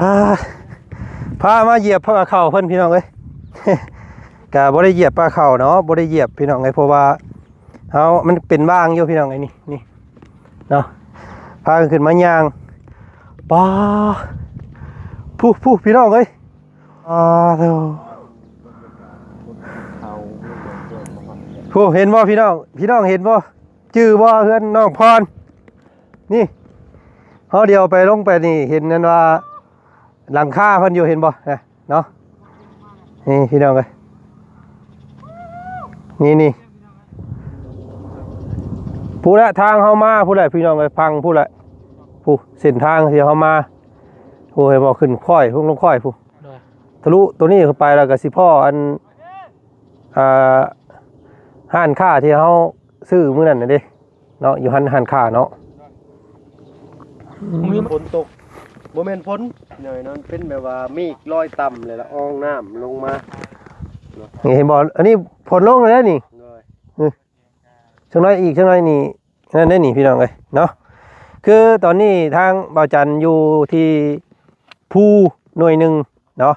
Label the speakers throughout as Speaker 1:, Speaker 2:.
Speaker 1: อ่าพามาเหยียบปลาเข่าเพิ่นพี่น้องเอ้ย กะบ่ได้เหยียบปลาเข่าเนาะบ่ได้เหยียบพี่น้องเอ้ยเพราะว่าเฮามันเป็นว่างอยู่พี่น้องเอ้ยนี่เนาะพาขึ้นมาย่างปลาผู้พี่น้องเอ้ยเด้อผู้เห็นบ่พี่น้องเห็นบ่ชื่อบ่เฮือนน้องพรนี่เฮาเดียวไปลงไปนี่เห็นนั่นว่าหลังคาเพิ่นอยู่เห็นบ่เนาะนี่พี่น้องเอ้ยนี่ผู้ละทางเฮามาผู้ละพี่น้องเอ้ยพังผู้ละผู้เส้นทางที่เฮามาผู้ให้บ่ขึ้นค่อยลงค่อยผู้ทะลุตัวนี้เข้าไปแล้วก็สิพ่ออันห้านค้าที่เฮาซื้อมื้อนั้นน่ะเด้เนาะอยู่ห้านค้าเนาะ
Speaker 2: มีฝนตกบ่แม่นฝนหน่อยนั้นเป็นแบบว่าเมฆลอยต่ำเลยละอองน้ำลงมา
Speaker 1: นี่เห็นบ่อันนี้ฝนลงแล้วนี่จังน้อยอีกจังน้อยนี่นั่นได้นี่พี่น้องเอ้ยเนาะคือตอนนี้ทางบ่าวจันอยู่ที่ภูหน่วยหนึ่งเนาะ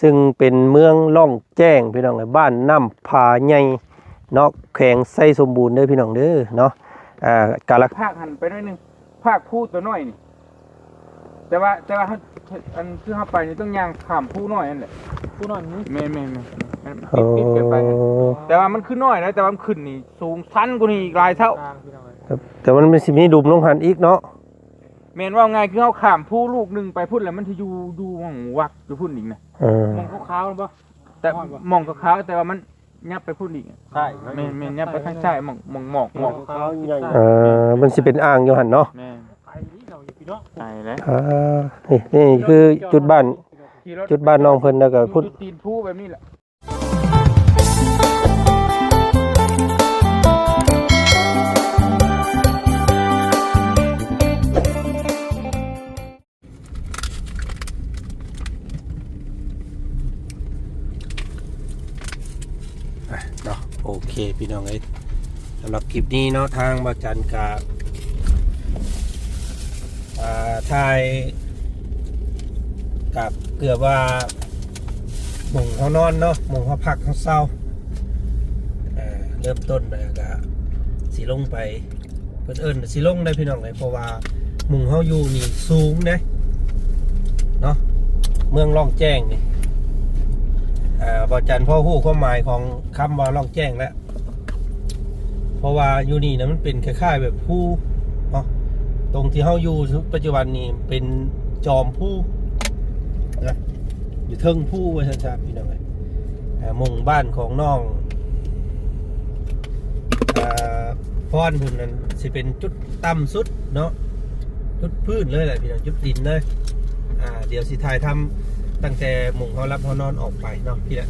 Speaker 1: ซึ่งเป็นเมืองล่องแจ้งพี่น้องเอ้ยบ้านน้ำผาใหญ่เนาะแขวงไส้สมบูรณ์เด้อพี่น้องเด้อเนาะกาล
Speaker 3: ภาคหันไปหน่อยนึงภาคพูตัวน้อยนี่แต่ว่าอันคือเฮาไปนี่ต้องย่างข้ามผู้น้อยนั่นแหละผู้น้อยนี่แม่ปิดกันไปแต่ว่ามันขึ้นน้อยนะแต่ว่ามันขึ้นนี่สูงชั้นกว่านี้อีกหลายเท่า
Speaker 1: แต่มันสิมีดุมลงหันอีกเนาะ
Speaker 3: แม่นว่าไงคือเฮาข้ามผู้ลูกนึงไปพุ่นแล้วมันสิอยู่หม่องวักอยู่พุ่นอีกนะมองขาวๆบ่แต่มองขาวๆแต่ว่ามันยับไปพุ่นอีก
Speaker 2: ใช่
Speaker 3: แม่นยับไปทางซ้ายมองหมอก
Speaker 2: ขาวใหญ่
Speaker 1: มันสิเป็นอ่างอยู่หั่นเนาะ
Speaker 3: ใช่แล้ว
Speaker 1: นี่คือจุดบ้านน้องเพิ่นแล้วก็พุ่น
Speaker 3: ตีนผู้แบบนี้แหละ
Speaker 1: เนาะโอเคพี่น้องเอ้ยสำหรับคลิปนี้เนาะทางบ่าวจันกับถ่ายกับเกือบว่าหม่องเขานอนเนาะหม่องเขาพักเขาเศร้าเริ่มต้นไปก็สิลงไปเพิ่นเอิ้นสิลงได้พี่น้องเลยเพราะว่าหม่องเขาอยู่นี่สูงเนาะเมืองล่องแจ้งนี่บ่จันพ่อฮู้ความหมายของคำว่าล่องแจ้งแล้วเพราะว่าอยู่นี่นะมันเป็นคล้ายๆแบบภูเนาะตรงที่เฮาอยู่ปัจจุบันนี้เป็นจอมภูนะอยู่เทิงภูไว้ชัดๆพี่น้องหมู่บ้านของน้องพรพุ่นนั้นสิเป็นจุดต่ำสุดเนาะจุดพื้นเลยแหละพี่น้องจุดดินเลยเดี๋ยวสิถ่ายทำตั้งแต่หมู่เขารับเขานอนออกไปเนาะพี่ละ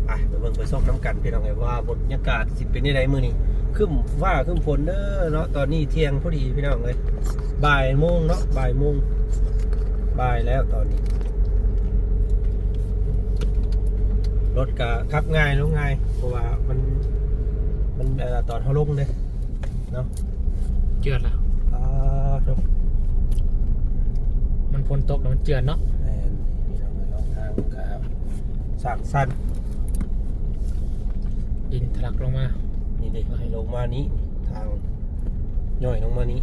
Speaker 1: ไปเบิ่งไปส่งน้ำกันพี่น้องไงว่าบรรยากาศสิเป็นยังไงมื้อนี้ขึ้นฟ้าขึ้นฝนเด้อเนาะตอนนี้เที่ยงพอดีพี่น้องเลยบ่ายโมงเนาะบ่ายแล้วตอนนี้รถก็ขับง่ายลงง่ายเพราะว่ามันตอนเขาลงเลยเนาะ
Speaker 3: เจือดแล้วมันฝนตกแล้วมันเจือดเนาะ
Speaker 1: พี่น้องเลยลองทางกับสักสั้น
Speaker 3: ดินทะลักลงมา
Speaker 1: นี่เลยให้ลงมานี้ทางย่อยลงมานี้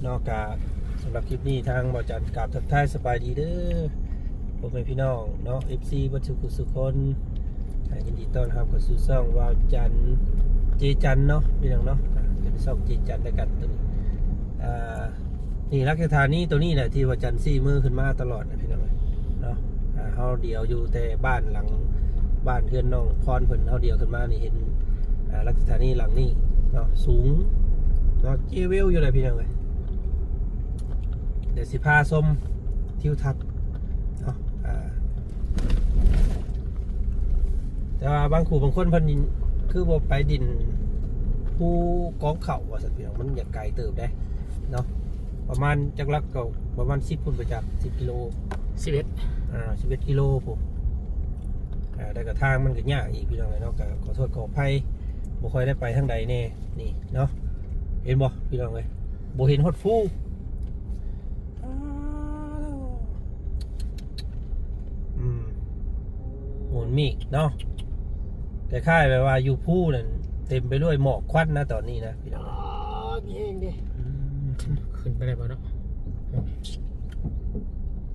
Speaker 1: นอกจากสำหรับคลิปนี้ทางบ่าวจันกราบทักทายสบายดีเด้อพ่อแม่พี่น้องเนาะ FC บัดสุคนยินดีต้อนรับเข้าสู่ช่องบ่าวจันเจจันเนาะพี่น้องเนาะเป็นช่องเจจันด้วยกันตัวนี้นี่รักฐานนี้ตัวนี้แหละที่บ่าวจันซี่มือขึ้นมาตลอดนะพี่น้องเนาะเฮาเดียวอยู่แต่บ้านหลังบ้านเพื่อนน้องพรเพิ่นเฮาเดียวขึ้นมานี่เห็นรักฐานนี้หลังนี้เนาะสูงเนาะเจเวลอยู่เลยพี่น้องเดี๋ยวสิพาส้มทิวทัศน์เนาะแต่ว่าบางคู่บางคนเพิ่นคือบ่ไปดินผู้กองเข่าว่าสัตว์พี่น้องมันอยากไกลเติบได้เนาะประมาณจักรักก็ประมาณ10พุ่นไปจาก10กิโล11กิโลผมแต่กระทางมันก็ยากอีกพี่น้องเนาะก็ขอโทษขออภัยบ่ค่อยได้ไปทางใดแน่นี่เนาะ เห็นบ่พี่น้องเอ้ยบ่เห็นฮอดฟูหมุนมีกเนาะแต่ค่ายแบบว่าอยู่ภูนั่นเต็มไปด้วยหมอกควันนะตอนนี้นะพี่น้อง
Speaker 2: มีเองดิ
Speaker 4: ขึ้นไปได้ป่ะเนาะ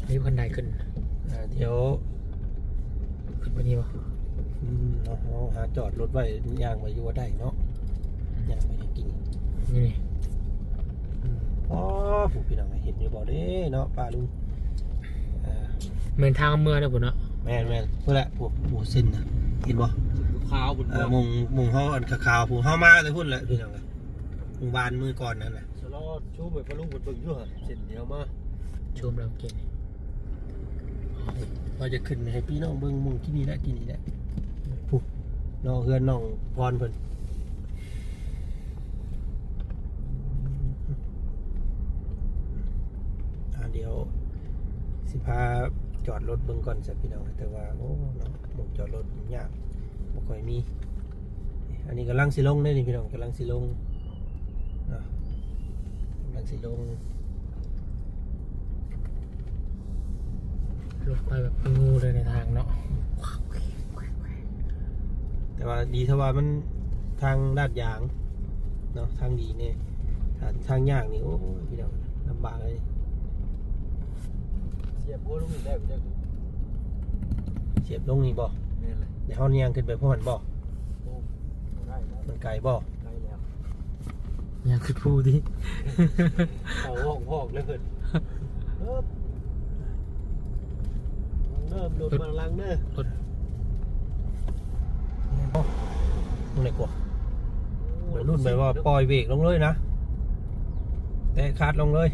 Speaker 4: นี่คนใดขึ้น
Speaker 1: เดี๋ยว
Speaker 4: ขึ้นไปนี่ป่ะ
Speaker 1: เราหาจอดรถไว้ย่างไปอยู่ว่าได้เนาะย่างไปให้กิน
Speaker 4: นี่นี่
Speaker 1: อ๋อผู้พี่น้องเห็นอยู่บ่เด้เนาะป้าลุง
Speaker 4: เหมือนทางเมืองนะผมเนาะ
Speaker 1: แม่นเพื่อแหละพวกหมูสิ้นนะเห็นบ่
Speaker 2: ขาวบุญ
Speaker 1: มุงเขาอันขาวๆผู้เฮามาแต่พุ่นแหละพี่น้องเลยมุงบานมือก่อนนั่นแหละ
Speaker 2: สลอดชูไปพะลุงบุญเบิ่งอยู่ฮะเสร็จเดียวมา
Speaker 4: ชมเราเก่ง
Speaker 1: เราจะขึ้นให้พี่น้องเบิ่งมุงที่นี่แหละผู้น้องเฮือนน้องพรเพิ่นเดี๋ยวสิพาจอดรถเบิ่งก่อนสักพี่น้องแต่ว่าโอ้เนาะหมองจอดรถยากบ่ค่อยมีอันนี้กำลังสิลงได้นี่พี่น้องกำลังสิลงนะกำลังสิลง
Speaker 4: ลงไปแบบงูเลยในทางเนาะ
Speaker 1: แต่ว่าดีถ้าว่ามันทางลาดยางเนาะทางดีเนี่ยทางยากนี่โอ้ยพี่น้องลำบากเลย
Speaker 2: เสียบหัวลุงได้บ่จัก
Speaker 1: เสียบลงนี่บ่
Speaker 2: แม่นเลย
Speaker 1: ในห้องยางขึ้นไปพวกมันบ่
Speaker 2: โอ้ได้แล้ว
Speaker 1: มันไกลบ่
Speaker 2: ได้แล้ว
Speaker 4: ยังคือพูดดิ
Speaker 2: เอาห้องเลยเพิ่นเริ่มโดดมาลังเด้อ
Speaker 4: รถ
Speaker 1: ตรงไหนกว่าวัยรุ่นแบบว่าปล่อยเบรกลงเลยนะแต่ขาดลงเลย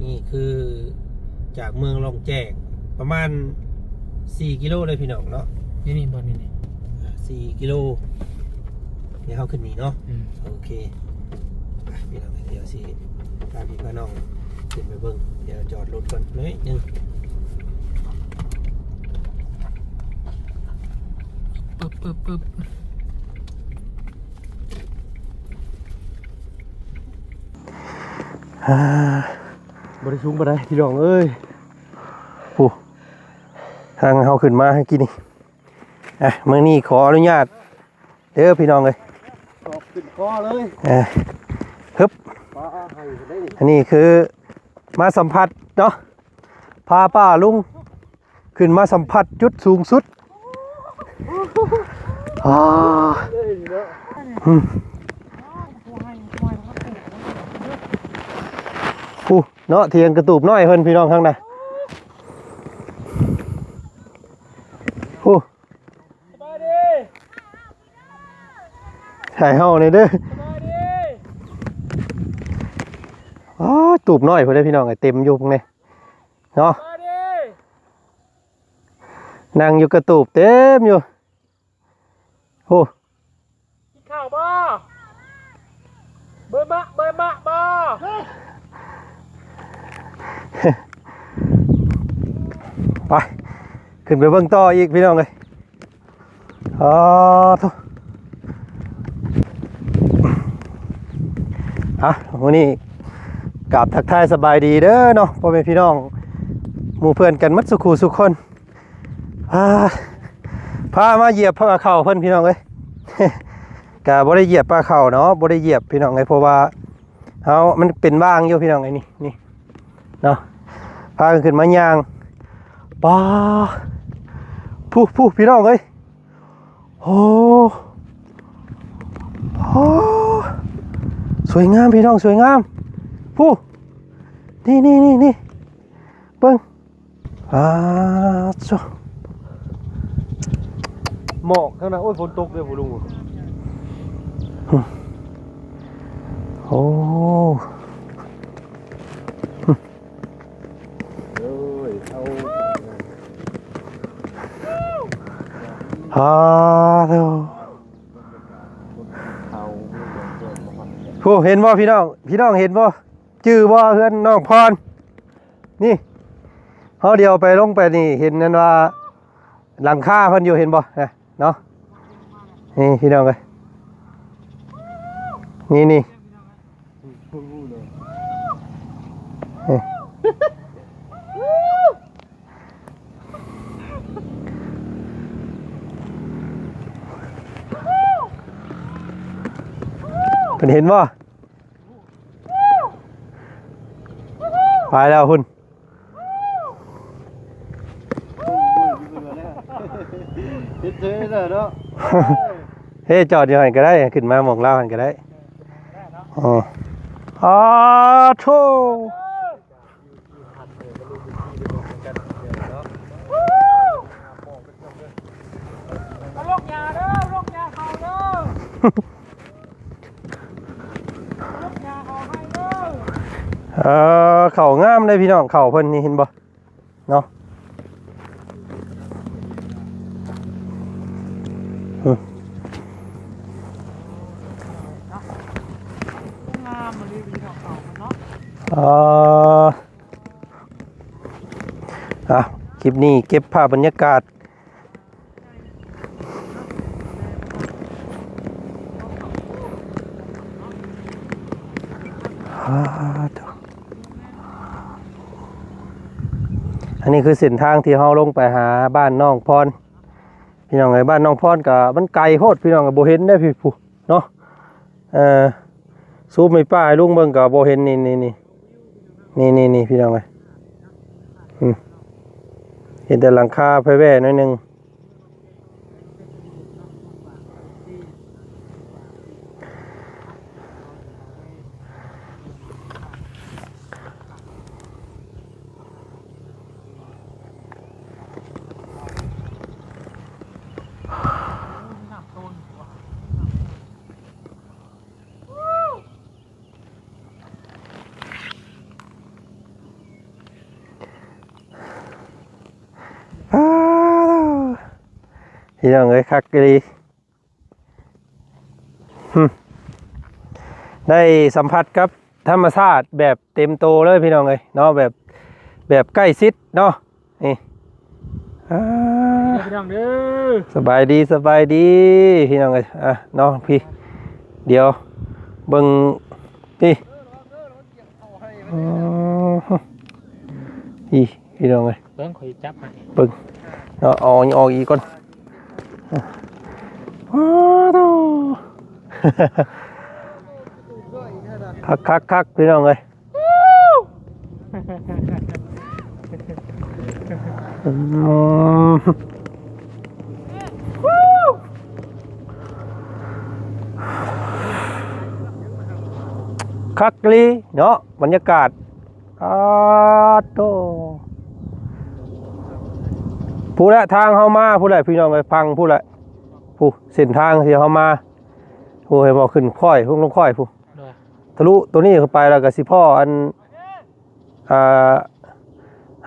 Speaker 1: นี่คือจากเมืองลองแจกประมาณ4 กิโลเลยพี่น้องเนาะ
Speaker 4: นี่นี่บอลนี่นี่
Speaker 1: 4 กิโลเดี๋ยวเขาขึ้นนี่เนาะ
Speaker 4: อืม
Speaker 1: โอเคไปพี่น้องเดี๋ยวสิพาพี่พาน้องขึ้นไปเบิ่งเดี๋ยวจอดรถก่อนหน่อยหนึง
Speaker 4: ปึ๊บ
Speaker 2: บ่ได้สูงบ่ได้พี่น้องเอ้ย
Speaker 1: ผู้ทางเขาขึ้นมาให้กินนี่เมื่อนี้ขออนุญาตเด้อพี่น้องเลย
Speaker 2: ตอกขึ้นคอเลย
Speaker 1: ฮึบ
Speaker 2: ป้าให้ได้นี่
Speaker 1: อันนี้คือมาสัมผัสเนาะพาป้าลุงขึ้นมาสัมผัสจุดสูงสุดอ่า
Speaker 2: เลยเนาะ
Speaker 1: ผู้เนาะเทียงกระตูบน้อยเพิ่นพี่น้องข้างในผู้ถ่ายเฮาในอยเด้ออ๋อตูบน้อยเพิ่นได้อพี่น้องไอ้เต็มอยู่ตรงนี้เนาะนั่งอยู่กระตูบเต็มอยู่โอ้
Speaker 4: กินข้าวบ่เบอร์มะบ่
Speaker 1: ไปขึ้นไปเบิ่งต่ออีกพี่น้องเลยอ๋อทุกวันนี้กราบทักทายสบายดีเด้อเนาะพ่อแม่พี่น้องหมู่เพื่อนกันมัดสุขูสุขคนพามาเหยียบผ้าเข่าเพิ่นพี่น้องเลย กะบ่ได้เหยียบปลาเข่าเนาะบ่ได้เหยียบพี่น้องเลยเพราะว่ามันเป็นว่างอยู่พี่น้องไอ้นี่เนาะพากันขึ้นมาย่างป้าผู้พี่น้องเอ้ยโอ้สวยงามพี่น้องสวยงามผู้นี่เบิ่งจ้ะ
Speaker 2: หมอกข้างหน้าโอ้ยฝนตกเลยบ่ลุง
Speaker 1: โอ้
Speaker 2: เอ้ยเอา
Speaker 1: เด้อ
Speaker 2: เอา
Speaker 1: ผู้เห็นบ่พี่น้องเห็นบ่จื้อบ่เฮือนน้องพรนี่เฮาเดียวไปลงไปนี่เห็นนั่นว่าหลังคาเพิ่นอยู่เห็นบ่เนาะนี่พี่น้องเอ้ย นี่เป็นเห็นบ่ไปแล้วคุณ
Speaker 2: ติดเชื้อเลยเนาะ
Speaker 1: เฮ้จอดอยู่หันก็ได้ขึ้นมาหมองเล่าหันก็ได้อ๋ออ๋อโธ่
Speaker 4: ลกยาเด้อลกยาเขาเด้อลกยาเขาให้เด้อ
Speaker 1: เข่างามเลยพี่น้องเข่าเพิ่นนี่เห็นบ่เนาะ
Speaker 4: งามมันเลยพี่น้องเขาเนาะ
Speaker 1: คลิปนี้เก็บภาพบรรยากาศอันนี้คือเส้นทางที่เราลงไปหาบ้านน้องพรพี่น้องไอ้บ้านน้องพรก็มันไกลโคตรพี่น้องก็บ่เห็นได้พี่ผู้เนาะซูมไม่ป้ายลุงเบิ่งก็บ่เห็นนี่พี่น้องเอ้ยเห็นแต่หลังคาไฟแว่หน่อยนึงพี่น้องเอ้ยคักดีได้สัมผัสกับธรรมชาติแบบเต็มโตเลยพี่น้องเอ้ยเนาะแบบใกล้ชิดเนาะนี่
Speaker 4: พี่น้องเด้อ
Speaker 1: สบายดีพี่น้องเอ้ยเนาะพี่เดี๋ยวเบิ่งนี่พี่น้องเอ้ย
Speaker 4: เบิ่งข่อยจับให้
Speaker 1: เบิ่งเอาออกอีกก่อนคักพี่น้องเลยคักลีเนาะบรรยากาศโตผู้ละทางเข้ามาผู้ละพี่น้องเลยพังผู้ละผู้เส้นทางที่เข้ามาผู้ให้บอกขึ้นค่อยลงค่อยผู้ทะลุตัวนี้เข้าไปแล้วก็สิพ่ออัน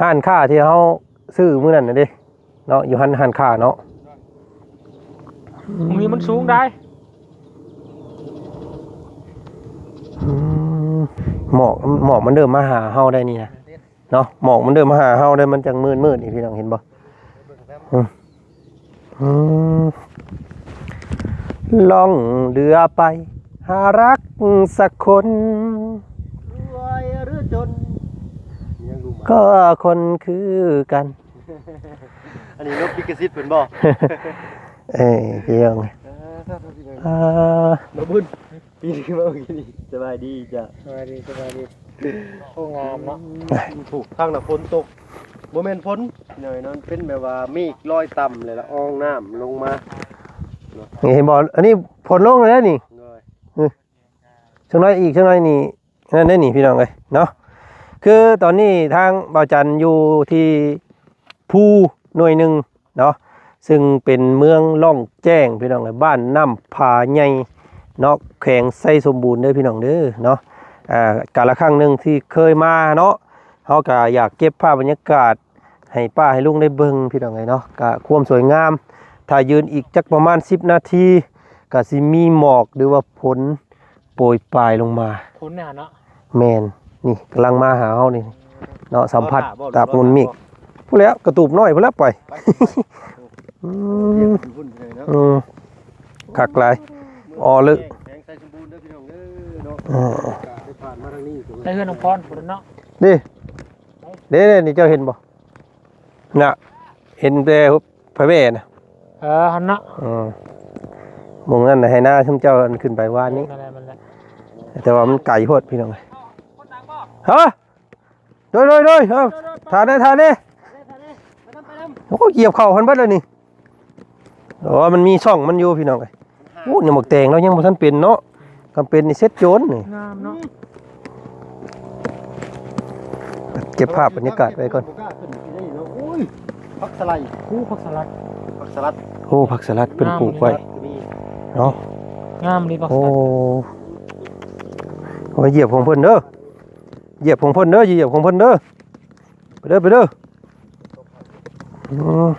Speaker 1: ห้านค้าที่เขาซื้อมื้อนั้นน่ะเด้เนาะอยู่ห้านค้าเนาะ
Speaker 4: ตรงนี้มันสูงได้
Speaker 1: หมอกมันเดิมมาหาเฮาได้นี่นะเนาะหมอกมันเดิมมาหาเฮาได้มันจังมืดนี่พี่น้องเห็นบ่ล่องเรือไปหารักสักคน
Speaker 2: รวยหรือจน
Speaker 1: ก็คนคือกัน
Speaker 2: อันนี้นกพิกซิตเป็นบ่
Speaker 1: พี่น้อง
Speaker 2: มาบุญปีนี้มาเมื่อกี้นี่สบายดีจ้ะ
Speaker 4: สบายดีโอ้งามเนาะ
Speaker 2: ถูกทางน่ะฝนตกบ่แม่นฝนหน่อยนั้นเป็นแบบว่าเมฆลอยต่ำเลยละอองน้ำลงมา
Speaker 1: เห็นบ่อันนี้ผลลงแล้วนี่ช่วงน้อยอีกช่วงน้อยนี่นั่นได้นี่พี่น้องเลยเนาะคือตอนนี้ทางบ่าวจันอยู่ที่ภูหน่วยหนึ่งเนาะซึ่งเป็นเมืองล่องแจ้งพี่น้องเลยบ้านน้ำผาใหญ่เนาะแขวงไส้สมบูรณ์เด้อพี่น้องเด้อเนาะกาลครั้งหนึ่งที่เคยมาเนาะเขาก็อยากเก็บภาพบรรยากาศให้ป้าให้ลุงได้เบิ่งพี่น้องเลยเนาะก็ความสวยงามถ้ายืนอีกจักประมาณ10นาทีก็สิมีหมอกหรือว่าฝนโปรยปลายลงมา
Speaker 4: ผลเนี่ยเนาะ
Speaker 1: แมนนี่กำลังมาหาเฮานี่เนาะสัมผัสตาบงุนมิกพูดแล้วกระตูบน้อยพูดแล้วปล่อยคักหลายลึก
Speaker 2: ได้ผ่านมาทางนี้
Speaker 4: ได้เฮือนน้องพรพุ่นเนาะ
Speaker 2: นี่เด้นี่เจ้าเห็นบ่น่ะเห็นแต่พระแม่น่ะ
Speaker 4: หันเนาะ
Speaker 2: หมองนั้นน่ะให้หน้าชุมเจ้าขึ้นไปวานนี้
Speaker 4: นั่นแหละมันแหละ
Speaker 2: แต่ว่ามันไกลโพดพี่น้องเอ้ยฮะโดยครับทานได้โอ้เหยียบเข่าเพิ่นเบิดเลยนี่อ๋อมันมีช่องมันอยู่พี่น้องเอ้ยโอ้เนี่ยหมกแตงเรายังบ่ทันเป็นเนาะกำเป็นนี่เซ็ตโจรนี่
Speaker 4: งามเนาะ
Speaker 2: เก็บภาพบรรยากาศไว้ก่อน
Speaker 3: ผักสไลด์
Speaker 4: คู่ผักสลัด
Speaker 3: ผักสลัด
Speaker 2: โอ้ผักสลัดเพิ่นปลูกไว้เนาะ
Speaker 4: งามดีผักส
Speaker 2: โอ้
Speaker 4: ลัด
Speaker 2: เอาไปเหยียบของเพิ่นเด้อเหยียบของเพิ่นเด้อเหยียบของเพิ่นเด้อไปเด้ออืม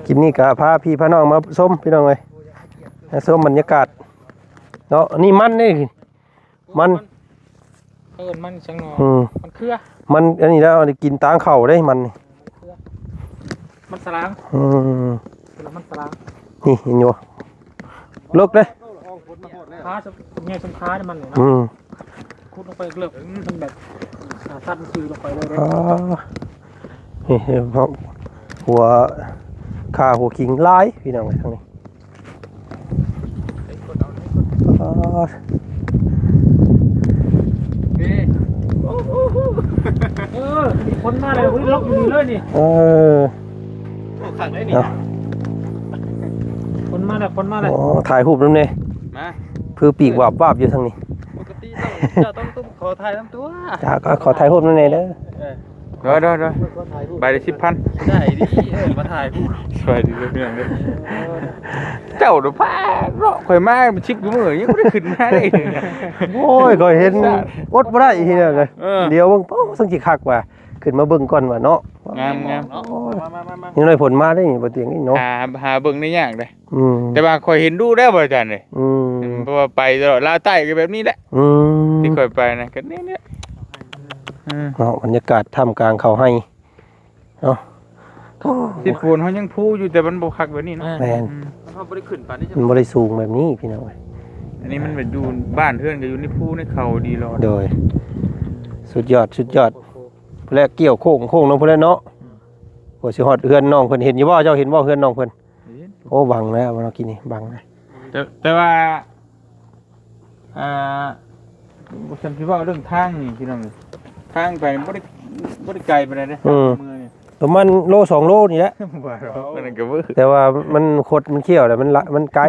Speaker 2: คลิปนี้ก็พาพี่พาน้องมาส้มพี่น้องเอ้ยมาส้มบรรยากาศเนาะนี่มันนี่มัน
Speaker 4: มันจังเนาะ มันเครือ
Speaker 2: มันอันนี้แล้วกินตางเข่าได้มันนี่
Speaker 4: มันสลาง มันสลาง
Speaker 2: นี่เห็นอยู่เลิกเลย
Speaker 4: ค้าแง่สมค้าเนี่ยมันเนี่ย
Speaker 2: อื
Speaker 4: เนาะ
Speaker 2: ม
Speaker 4: ขุดลงไปเลือกมันแบบสั้นคือลงไปเลย
Speaker 2: อ๋อนี่เพราะหัวขาหัวคิงลายพี่น้องทางนี้อ๋อ
Speaker 4: มีคนมาเลยล็อกอยู่นี่เลยนี่
Speaker 2: เออ
Speaker 3: ขังได้นี่
Speaker 2: เนาะ
Speaker 4: คนมาเลย
Speaker 2: อ๋อถ่ายรูปน้ำเนี่ย
Speaker 3: มา
Speaker 2: คือปีกวาบอยู่ทางนี้
Speaker 3: ปกติต้องขอถ่ายน้ำตัว
Speaker 2: จ้าก็ขอถ่ายรูปน้ำเนี่ยเด้อ
Speaker 3: ได้ใบละ10,000ได้ดิมาถ่ายผู้สวยดีเลยเรื่องเลยเจ้าเดี๋ยวพาเราะข่อยมามันชิปกูมือยังไม่ได้ขึ้นมาได้เลย
Speaker 2: โอ้ยก็เห็นอดบ่ได้ทีเดียวเลยเดี๋ยวเบิ่งโอ้สังสิคักว่าขึ้นมาเบิ่งก่อนว่าเนาะ
Speaker 3: งาม
Speaker 2: นี่หน่อยผลมาได้นี่บ่เตียงนี่เนาะ
Speaker 3: หาเบิ่งได้ยากเลย
Speaker 2: อืม
Speaker 3: แต่ว่าข่อยเห็นดูได้บ่อาจารย์เลย
Speaker 2: อืม
Speaker 3: เพราะว่าไปตลอดลาวใต้ก็แบบนี้แหละ
Speaker 2: อืม
Speaker 3: ที่ข่อยไปนะก็เนี่ย
Speaker 2: เนาะบรรยากาศท่ามกลางเขาให้เนาะ
Speaker 3: ติดฝนเขายังพูอยู่แต่มันบ่คักแบบนี้เนาะ
Speaker 2: แม่น
Speaker 3: เขาบ่ได้ขึ้นปานนี้
Speaker 2: มันบ่ได้สูงแบบนี้พี่น้องเอ้ย
Speaker 3: อันนี้มันแบบอยู่บ้านเพื่อนก็อยู่ในภูในเขาดีรอ
Speaker 2: โดยสุดยอดพุ่นแหละเกี่ยวโค้งน้องพุ่นแหละเนาะโอ้สิฮอดเฮือนน้องเพิ่นเห็นอยู่บ่เจ้าเห็นบ่เฮือนน้องเพิ่นโอ้บังแล้วว่าเนาะกินนี่บังนะ
Speaker 3: แต่ว่าบ่ซั่นสิว่าเรื่องทางนี่พี่น้องทางไปบ่ได้ไกลปานใดเด้มือนี่
Speaker 2: ประมาณโล2โลนี่แหละ
Speaker 3: บ่หรอกมันก็บ่
Speaker 2: แต่ว่ามันขดมันเขี้ยวแต่มันไกล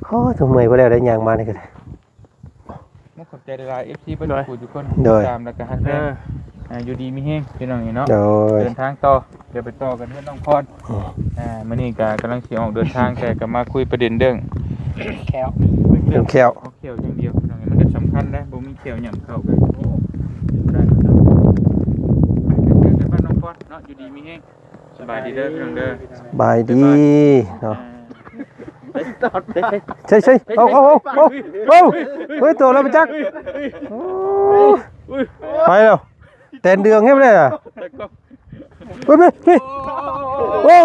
Speaker 2: โอ้ทำไมพอแล้วได้ยางมานี่ก็ได้
Speaker 3: ขอบใจหลายๆ FC เพิ่นพูดทุกคนตามแล้วก็ฮักแท้อยู่ดีมีแฮงพี่น้องนี่เนาะ
Speaker 2: โดย
Speaker 3: เดินทางต่อเดี๋ยวไปต่อกันเพื่อนน้องพรมื้อนี้ก็กำลังสิออกเดินทางแต่ก็มาคุยประเด็นเรื่อง
Speaker 4: แขว
Speaker 2: เรื่องแคว
Speaker 3: เอาเขียวอย่างเดียวพี่น้องมันก็สำคัญนะบ่มีเขียวหย่ำเข้ากันโอ้บ่ได้เนาะไปเจอกันบ้านน้องพรเนาะอยู่ดีมีแฮงสบายดีเด้อพี่น้องเด้อบ
Speaker 2: ายดีเนาะ
Speaker 3: ตอดไป
Speaker 2: ใช่เอาเฮ้ยตัวเราไปจักไปแล้วแตนเดืองเฮ็ดเลยอ่ะเฮ้ย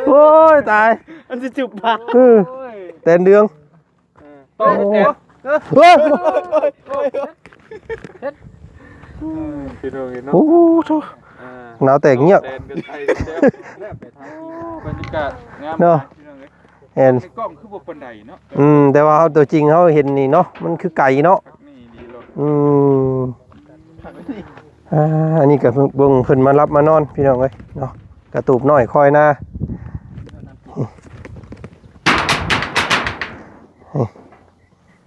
Speaker 2: โอ้ยตาย
Speaker 3: มันสิจุบปาก
Speaker 2: แตนเดือง
Speaker 3: โอ้ย
Speaker 2: เฮ้ย
Speaker 3: พี่น้องเนาะ
Speaker 2: โอ้โหหนาวแต่เงียบ
Speaker 3: บรรยากาศงาม
Speaker 2: เนาะ
Speaker 3: พี่น้องเอ้ย
Speaker 2: เห็น
Speaker 3: ในกล้องคือบ่ปานใดเนาะ
Speaker 2: แต่ว่าตัวจริงเขาเห็นนี่เนาะมันคือไก่เนาะ
Speaker 3: นี่ดีเลย
Speaker 2: อันนี้ก็เบิ่งเพิ่นมารับมานอนพี่น้องเอ้ยเนาะกระตูบน้อยคอยหน้า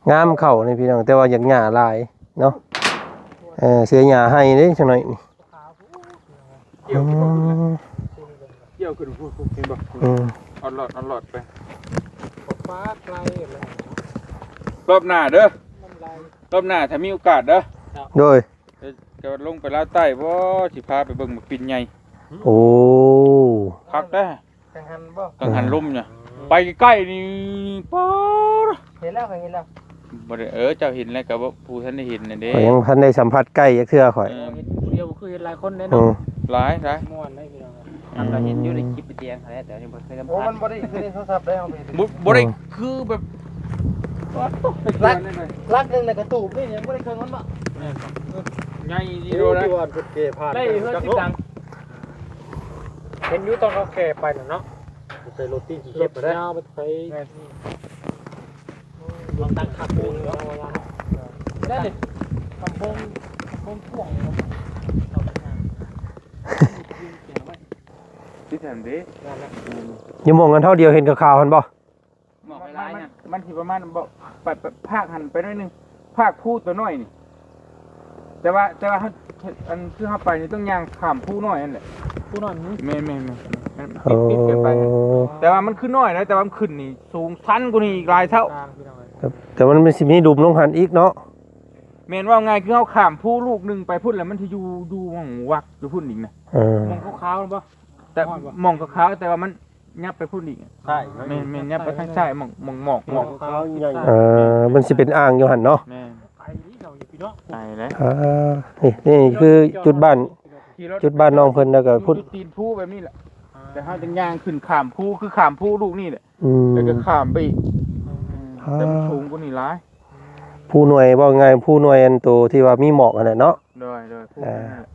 Speaker 2: งามเข้านี่พี่น้องแต่ว่าอยากหญ้าหลายเนาะเสียหญ้าให้เด้จังหน่อยนี่
Speaker 3: เกี่ยวขึ้นพูดเห็นบ่ออนหลอดไป
Speaker 4: ฟ้าไกลอะไร
Speaker 3: รอบหน้าเด้อรอบหน้าถ้ามีโอกาสเด้อ
Speaker 2: โดย
Speaker 3: จะลงไปลาวใต้บ่สิพาไปเบิ่งหมึกปิ่นใหญ่
Speaker 2: โอ้
Speaker 3: คักเด้อ
Speaker 4: กังหันบ่
Speaker 3: กังหันลมเนี่ยไปใกล้ๆนี่ป๊อด
Speaker 4: เห็นแล้ว
Speaker 3: บ่ได้เจ้าเห็นแล้วก็บ่ผู้ท่านได้เห็นน่ะเด้
Speaker 2: ข่อยยังพันได้สัมผัสใกล้จักเทื่อข่อย
Speaker 3: ผู้เดียว
Speaker 4: ดียวคือเห็นหลายคนแน่น
Speaker 2: อื
Speaker 4: อน
Speaker 2: ม
Speaker 3: หลาย
Speaker 4: ม่วนได้พี่น้อง
Speaker 5: เราเห็นอยู่ในคลิปไปเตียงเขาแล้วแต่ยังบ่เคยสัม
Speaker 1: โอ้
Speaker 5: ผั
Speaker 1: มั
Speaker 5: ส
Speaker 1: นบ่ได้คือในโทรศัพท์ได้เอาไป
Speaker 3: บ่ได้คือแบบ
Speaker 1: รักนึงในกระตูบนี่ยังบ่ได้เคยมันบ่
Speaker 3: ใหญ่ดีโดนะ
Speaker 1: ที่ว่าสุดเกผ่าน
Speaker 4: ไล่เฮือนที่ดังเห็นอยู่ตอนเขาแก่ไปน่ะเนาะ
Speaker 1: ใส่โรตีกี่
Speaker 4: ร
Speaker 1: เก็บ
Speaker 4: ถ
Speaker 1: ไปได้
Speaker 4: ยาวไปไทยลองตั้งขับปูนเนาะได้เลยคำพงพ่วง
Speaker 3: ที่แถมเด้
Speaker 2: อยู่หมองกันเท่าเดียวเห็นกับข่าวหั่นบ่
Speaker 5: หมอกไปร้ายเนี่ย
Speaker 3: มันสิประมาณบ่ไปภาคหันไปหน่อยนึงภาคพูตัวน้อยนี่แต่ว่าอันคือเฮาไปนี่ต้องย่างข้ามผู้น้อยนั่นแหละ
Speaker 4: ผู้นอนนี้
Speaker 3: แม่
Speaker 2: โอ้
Speaker 3: ปิดเกินไปแต่ว่ามันขึ้นน้อยนะแต่ว่ามันขึ้นนี่สูงชั้นกว่านี้อีกหลายเท่า
Speaker 4: กลางพี่น้องเลย
Speaker 2: แต่มันเป็นสิมีดุมลงหันอีกเนาะ
Speaker 3: แม่นว่าไงคือเฮาข้ามผู้ลูกหนึงไปพุ่นแล้วมันสิอยู่หม่องวักอยู่พุ่นอีกนะ
Speaker 2: เออ
Speaker 4: มองขาวๆป่ะ
Speaker 3: แต่หม่องขาวๆแต่ว่ามันยับไปพุ่นอีก
Speaker 1: ใช่
Speaker 3: แม่นยับไปข้างซ้ายหม่องหมอก
Speaker 1: เขาใหญ่
Speaker 2: มันสิเป็นอ่างอยู่หั่นเนาะ
Speaker 3: แม่น
Speaker 4: ไปนี่เราอยู่พี่เนาะ
Speaker 3: ไปแล้ว
Speaker 2: นี่คือจุดบ้าน
Speaker 3: ขี่รถ
Speaker 2: จุดบ้านน้องเพิ่นแล้วก็พุ่น
Speaker 3: จุดตีนผู้แบบนี้แหละแต่เฮาจังย่างขึ้นข้ามผู้คือข้ามผู้ลูกนี่แหละ
Speaker 2: อืม
Speaker 3: แล้วก็ข้ามไปอีก
Speaker 2: อ่า
Speaker 3: แต่มันสูงกว่านี้หลาย
Speaker 2: ผู้หน่วยว่าไงผู้หน่วยอันโตที่ว่ามีหมอกอันนั้นเนาะ
Speaker 3: โดยผู้นั่นแหละ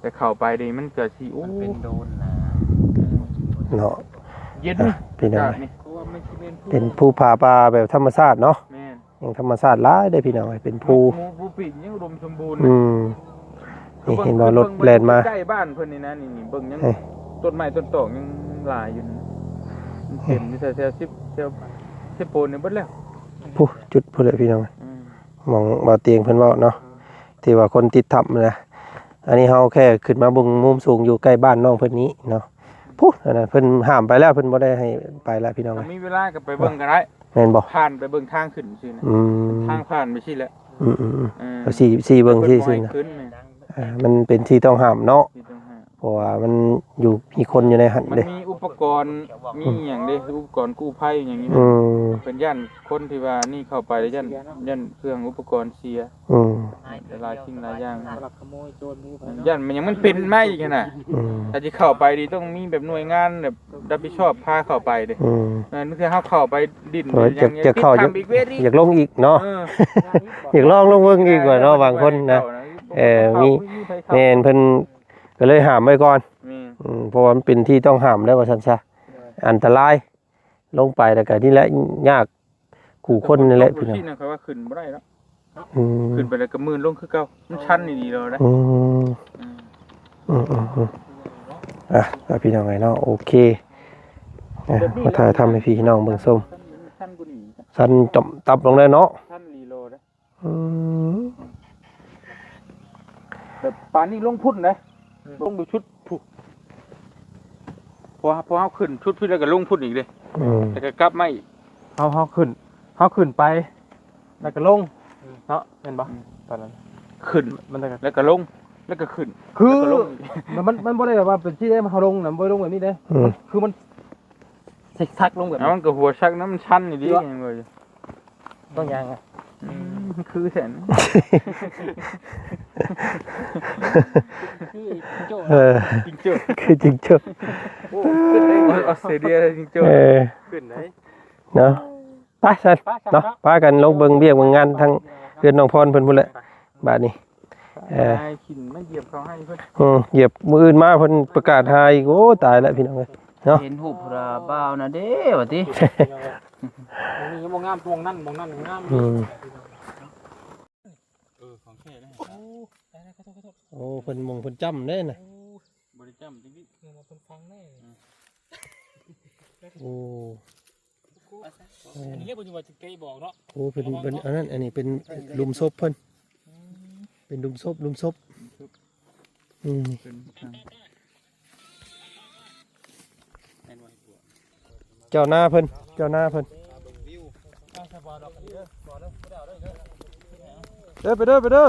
Speaker 3: แต่เข้าไปดิมันเกิดสิโอ้
Speaker 5: มันเป็นโดนนะ
Speaker 2: เนาะ
Speaker 3: เย็น
Speaker 2: อ่ะ
Speaker 3: นี่
Speaker 2: พี่น้อง
Speaker 3: นี่
Speaker 4: เพราะว่าไม่ใช่เป็นผู้
Speaker 2: เป็นภูผาป่าแบบธรรมชาติเนาะ
Speaker 3: แม่น
Speaker 2: อย่างธรรมชาติหลายได้อพี่น้องเป็นภู
Speaker 3: ผู้ปีกยังอุดมสมบูรณ์
Speaker 2: อืมนี่เห็นว่ารถแล่นมา
Speaker 3: ใกล้บ้านเพิ่นนี่นะนี่เบิ่งยัง
Speaker 2: เฮ้ย
Speaker 3: ต้นไม้ต้นตอกยังหลายอยู่นะมันเต็มนี่แถว10โปนนี่เบิดแล้ว
Speaker 2: ผู้จุดผู้เลยพี่น้อง
Speaker 3: อืม
Speaker 2: มองบ่เตียงเพิ่นเว้าเนาะที่ว่าคนติดถ้ำนะอันนี้เฮาแค่ขึ้นมาเบิ่งมุมสูงอยู่ใกล้บ้านน้องเพิ่นนี้เนาะพูดอันนั้นเพิ่นห้ามไปแล้วเพิ่นบ่ได้ให้ไปแล้วพี่น้อง
Speaker 3: ถ้ามีเวลาก็ไปเบิ่งกันได้
Speaker 2: แม่นบ่
Speaker 3: ผ่านไปเบิ่งทางขึ้นซื่อนะ
Speaker 2: อืม
Speaker 3: ทางผ่านไปซี่แหละ
Speaker 2: อืม
Speaker 3: เออ
Speaker 2: เอาสี่เบิ่งที่
Speaker 3: พิ่
Speaker 2: ซื่อ
Speaker 3: บ่ให้
Speaker 2: นะ
Speaker 3: ขึ้นแม่
Speaker 2: มันเป็นที่ต้องห้ามเนาะ
Speaker 3: ที่ต้องหา
Speaker 2: เพราะว่ามันอยู่มีคนอยู่ในหัน
Speaker 3: มัน
Speaker 2: เด้
Speaker 3: มีอุปกรณ์มีอย่างเด้อุปกรณ์กู้ภัยอย่างนี้นะ
Speaker 2: อืม
Speaker 3: เป็นย่านคนที่ว่านี่เข้าไปแล้วย่านเครื่องอุปกรณ์เสีย
Speaker 2: อืม
Speaker 3: หลายสิ่งหลายอย่าง
Speaker 4: หลักขโมยโจรมูไปเนาะ
Speaker 3: ย่านมันยังมันเป็นไม่อีกน่ะ
Speaker 2: อืม
Speaker 3: ถ้าจะเข้าไปดีต้องมีแบบหน่วยงานแบบรับผิดชอบพาเข้าไปเด้
Speaker 2: อืม
Speaker 3: นั่นคือเฮาเข้าไปดิน
Speaker 2: เออจะเข้า
Speaker 3: ทำอีกเวที
Speaker 2: อยากลงอีกเนาะ
Speaker 3: เออ
Speaker 2: อยากลองลงเบิ่งอีกว่าเนาะบางคนนะมีแม่นเพิ่นก็เลยห้ามไว้ก่อน
Speaker 3: มี
Speaker 2: เพราะว่ามันเป็นที่ต้องห้ามแล้วว่าซั่นซะอันตรายลงไปแล้วก็นี่แหละยากขู่คนนี่แหละพี่น้อง
Speaker 3: ที่นั่นเขาว่าขึ้นบ่ได้แล้ว
Speaker 2: อืม
Speaker 3: ขึ้นไปแล้วก็มืนลงคือเก่ามันชันนี่ดีแล้วนะ
Speaker 2: อืม
Speaker 3: อืม
Speaker 2: แล้วพี่น้องไงเนาะโอเคมาถ่ายทำให้พี่น้องเบิ่งส้ม
Speaker 3: ชันกว่านี้
Speaker 2: สั้นจมตับลงเลยเนาะ
Speaker 3: ชันรีโลนะ
Speaker 2: อืม
Speaker 3: แบบปานนี้ลงพุ่นนะลงดูชุดผู้พอเฮาขึ้นชุดพี่แล้วก็ลงพุ่นอีกเลย
Speaker 2: อืม
Speaker 3: แล้วก็กลับมาอีก
Speaker 1: เฮาขึ้นไปแล้วก็ลงเนาะเห็นบ่ตอนนั้น
Speaker 3: ขึ้น
Speaker 1: มันจะ
Speaker 3: แล้วก็ลงแล้วก็ขึ้น
Speaker 1: คือ
Speaker 3: แล้วก็ลงอีก
Speaker 1: มันบ่ได้แบบว่าเป็นที่ได้มาเฮาลงน่ะบ่ได้ลงแบบนี้เด้
Speaker 2: อืม
Speaker 1: คือมันซิกซักลงแบบ
Speaker 3: แล้วมันก็หัวชักน้ำมันชันนี่ดิยังไง
Speaker 1: ต้องยังไง
Speaker 3: คือแสน
Speaker 4: คือโจร
Speaker 2: เออ
Speaker 3: จริงจ้ะ
Speaker 2: คือจริงเจ้า
Speaker 3: ออสเตรเลียจริงจ้ะ
Speaker 2: เออ
Speaker 1: ขึ้นไหน
Speaker 2: เนาะไปสันเนาะพากันลงเบิ่งเบี้ยเบิ่งงานทั้งเพื่อนน้องพรเพิ่นพุ่นแหละบาดนี้
Speaker 3: ให้ขินไม่เหยียบเขาให้เพิ่น
Speaker 2: เหยียบมืออื่นมาเพิ่นประกาศหาอีกโอ้ตายแล้วพี่น้องเอ้ย
Speaker 5: เห็นหูพระบ่าวนะเด้ว่าติ
Speaker 4: มีมองงามมองนั่นมองนั่นงาม
Speaker 2: อืม
Speaker 3: ของแท้นะ
Speaker 2: โอ้เพิ่นมองเพิ่นจำได้น่ะ
Speaker 3: บริจำจริง
Speaker 4: มาคนฟังแน่
Speaker 2: โอ้
Speaker 4: อันนี้เรียกว่าจะเกยบอกเนาะ
Speaker 2: โอ้เป็นอันนั้นอันนี้เป็นหลุมศพเพิ่นเป็นหลุมศพอืม
Speaker 3: เป็น
Speaker 2: เจ้าหน้าเพิ่น เด้อไปเด้อ